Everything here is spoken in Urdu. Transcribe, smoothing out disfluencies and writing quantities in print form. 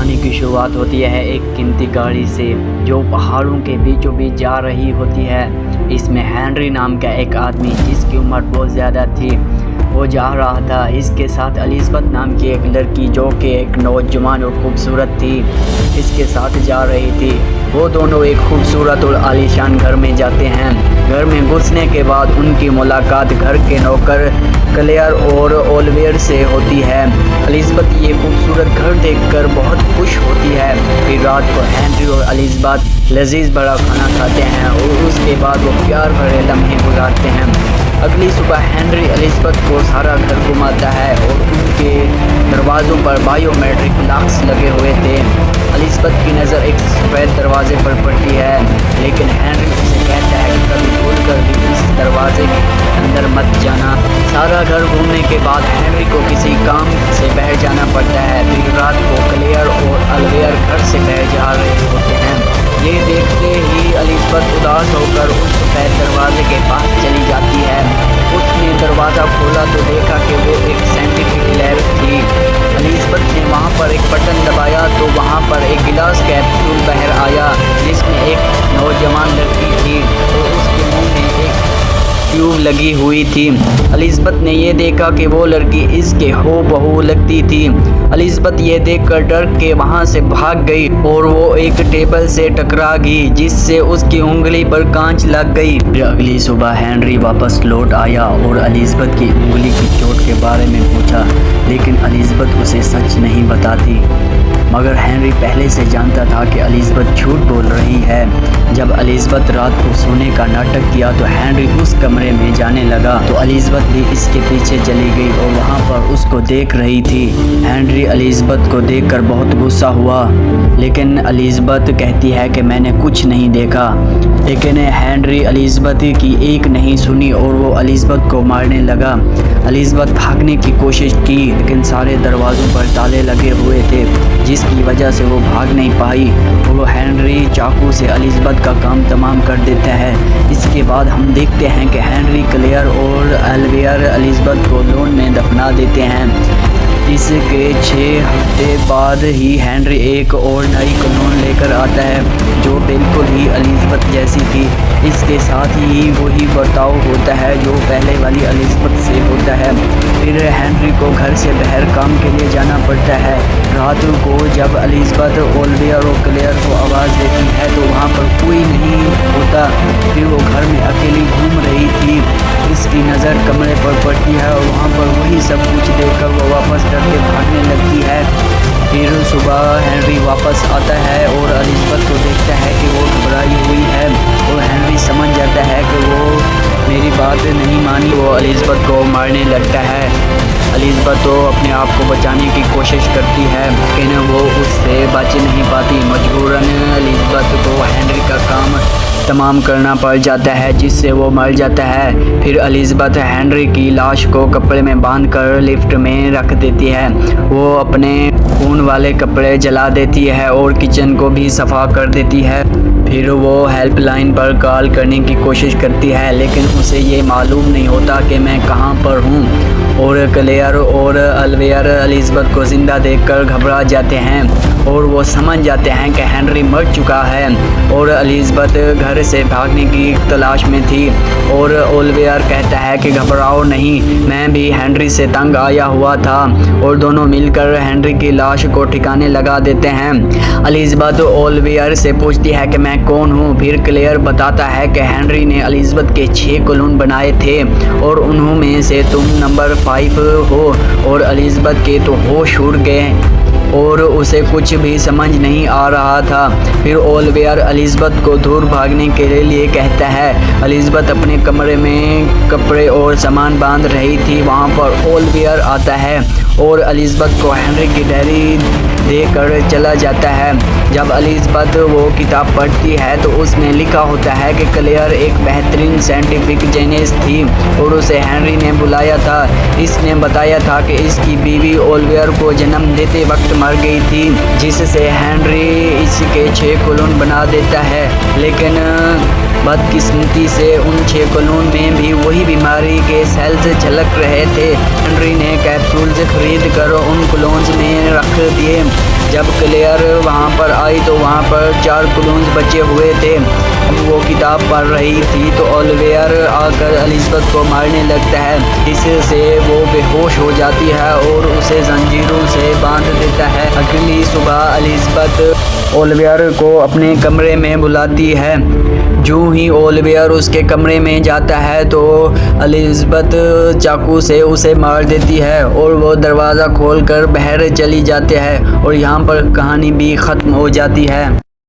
کہانی کی شروعات ہوتی ہے ایک قیمتی گاڑی سے جو پہاڑوں کے بیچوں بیچ جا رہی ہوتی ہے۔ اس میں ہنری نام کا ایک آدمی جس کی عمر بہت زیادہ تھی وہ جا رہا تھا۔ اس کے ساتھ الزبتھ نام کی ایک لڑکی جو کہ ایک نوجوان اور خوبصورت تھی اس کے ساتھ جا رہی تھی۔ وہ دونوں ایک خوبصورت اور عالیشان گھر میں جاتے ہیں۔ گھر میں گھسنے کے بعد ان کی ملاقات گھر کے نوکر کلیئر اور اولویر سے ہوتی ہے۔ الزبتھ یہ خوبصورت گھر دیکھ کر بہت خوش ہوتی ہے۔ پھر رات کو ہنری اور الزبتھ لذیذ بڑا کھانا کھاتے ہیں اور اس کے بعد وہ پیار بھرے لمحے گزارتے ہیں۔ اگلی صبح ہنری الزبتھ کو سارا گھر گھماتا ہے اور ان کے دروازوں پر بائیو میٹرک لاکس لگے ہوئے تھے۔ الزبتھ کی نظر ایک سفید دروازے پر پڑتی ہے لیکن ہنری اسے کہتا ہے کہ کبھی بھول کر بھی اس دروازے کے اندر مت جانا۔ سارا گھر گھومنے کے بعد ہنری کو کسی کام سے باہر جانا پڑتا ہے۔ پھر رات کو کلیئر اور اولویر گھر سے باہر جا رہے ہوتے ہیں۔ یہ دیکھتے ہی الزبتھ اداس ہو کر اس سفید دروازے کے پاس چلی جاتی ہے۔ اس نے دروازہ کھولا تو دیکھا کہ وہ ایک سائنٹیفک لیب تھی۔ الزبتھ نے وہاں پر ایک بٹن دبایا تو وہاں پر ایک گلاس کیپسول باہر آیا جس میں ایک نوجوان لڑکی تھی اور اس کے منہ میں ایک ٹیوب لگی ہوئی تھی۔ الزبتھ نے یہ دیکھا کہ وہ لڑکی اس کے ہو بہو لگتی تھی۔ الزبتھ یہ دیکھ کر ڈر کے وہاں سے بھاگ گئی اور وہ ایک ٹیبل سے ٹکرا گئی جس سے اس کی انگلی پر کانچ لگ گئی۔ پھر اگلی صبح ہنری واپس لوٹ آیا اور الزبتھ کی انگلی کی چوٹ کے بارے میں پوچھا لیکن الزبتھ اسے سچ نہیں بتاتی، مگر ہنری پہلے سے جانتا تھا کہ الزبتھ جھوٹ بول رہی ہے۔ جب الزبتھ رات کو سونے کا ناٹک کیا تو ہنری اس کمرے میں جانے لگا تو الزبتھ بھی اس کے پیچھے چلی گئی اور وہاں پر اس کو دیکھ رہی تھی۔ ہنری الزبتھ کو دیکھ کر بہت غصہ ہوا لیکن الزبتھ کہتی ہے کہ میں نے کچھ نہیں دیکھا، لیکن ہنری الزبتھ کی ایک نہیں سنی اور وہ الزبتھ کو مارنے لگا۔ الزبتھ بھاگنے کی کوشش کی لیکن سارے دروازوں پر تالے لگے ہوئے تھے جس کی وجہ سے وہ بھاگ نہیں پائی اور وہ ہنری چاقو سے الزبتھ کا کام تمام کر دیتا ہے۔ اس کے بعد ہم دیکھتے ہیں کہ ہنری کلیئر اور اولویر الزبتھ کو لون میں دفنا دیتے ہیں۔ اس کے 6 ہفتے بعد ہی ہنری ایک اور نئی کلون لے کر آتا ہے جو بالکل ہی الزبتھ جیسی تھی۔ اس کے ساتھ ہی وہی برتاؤ ہوتا ہے جو پہلے والی الزبتھ سے ہوتا ہے۔ پھر ہنری کو گھر سے باہر کام کے لیے جانا پڑتا ہے۔ رات کو جب الزبتھ اولویر اور کلیئر کو آواز دیتی ہے تو وہاں پر کوئی نہیں ہوتا۔ پھر وہ گھر میں اکیلی گھوم رہی تھی۔ اس کی نظر کمرے پر پڑتی ہے اور وہاں پر وہی سب کچھ دیکھ کر وہ واپس ڈر کے بھاگنے لگتی ہے۔ پھر صبح ہنری واپس آتا ہے اور الزبتھ کو دیکھتا ہے کہ وہ گھبرائی ہوئی ہے اور ہنری سمجھ جاتا ہے کہ وہ میری بات نہیں مانی۔ وہ الزبتھ کو مارنے لگتا ہے۔ الزبتھ تو اپنے آپ کو بچانے کی کوشش کرتی ہے لیکن وہ اس سے بچ نہیں پاتی۔ مجبوراً الزبتھ کو ہنری کا کام تمام کرنا پڑ جاتا ہے جس سے وہ مر جاتا ہے۔ پھر الزبتھ ہنری کی لاش کو کپڑے میں باندھ کر لفٹ میں رکھ دیتی ہے۔ وہ اپنے خون والے کپڑے جلا دیتی ہے اور کچن کو بھی صفا کر دیتی ہے۔ پھر وہ ہیلپ لائن پر کال کرنے کی کوشش کرتی ہے لیکن اسے یہ معلوم نہیں ہوتا کہ میں کہاں پر ہوں، اور کلیئر اور اولویر الزبتھ کو زندہ دیکھ کر گھبرا جاتے ہیں اور وہ سمجھ جاتے ہیں کہ ہنری مر چکا ہے اور الزبتھ گھر سے بھاگنے کی تلاش میں تھی۔ اور اولویر کہتا ہے کہ گھبراؤ نہیں، میں بھی ہنری سے تنگ آیا ہوا تھا، اور دونوں مل کر ہنری کی لاش کو ٹھکانے لگا دیتے ہیں۔ الزبتھ اولویر سے پوچھتی ہے کہ میں کون ہوں۔ پھر کلیئر بتاتا ہے کہ ہنری نے الزبتھ کے 6 کلون بنائے تھے اور انہوں میں سے تم نمبر 5 ہو، اور الزبتھ کے تو ہوش اڑ گئے اور اسے کچھ بھی سمجھ نہیں آ رہا تھا۔ پھر اولویر الزبتھ کو دور بھاگنے کے لیے کہتا ہے۔ الزبتھ اپنے کمرے میں کپڑے اور سامان باندھ رہی تھی، وہاں پر اولویر آتا ہے اور الزبتھ کو ہنری کی ڈائری دے کر چلا جاتا ہے۔ جب الزبتھ وہ کتاب پڑھتی ہے تو اس میں لکھا ہوتا ہے کہ کلیئر ایک بہترین سائنٹیفک جینیس تھی اور اسے ہنری نے بلایا تھا۔ اس نے بتایا تھا کہ اس کی بیوی اولویر کو جنم دیتے وقت مر گئی تھی، جس سے ہنری اس کے 6 کلون بنا دیتا ہے، لیکن بدقسمتی سے ان 6 کلون میں بھی وہی بیماری کے سیلز جھلک رہے تھے۔ ہنری نے کیپسولز خرید کر ان کلونز میں رکھ دیے جب کلیئر وہاں پر آئی تو وہاں پر 4 کلونز بچے ہوئے تھے. وہ کتاب پڑھ رہی تھی تو اولیویئر آ کر الزبتھ کو مارنے لگتا ہے، اس سے وہ بے ہوش ہو جاتی ہے اور اسے زنجیروں سے باندھ دیتا ہے. اگلی صبح الزبتھ اولیویئر کو اپنے کمرے میں بلاتی ہے. جو ہی اولیویئر اس کے کمرے میں جاتا ہے تو الزبتھ چاقو سے اسے مار دیتی ہے اور وہ دروازہ کھول کر باہر چلی جاتی ہے اور یہاں پر کہانی بھی ختم ہو جاتی ہے.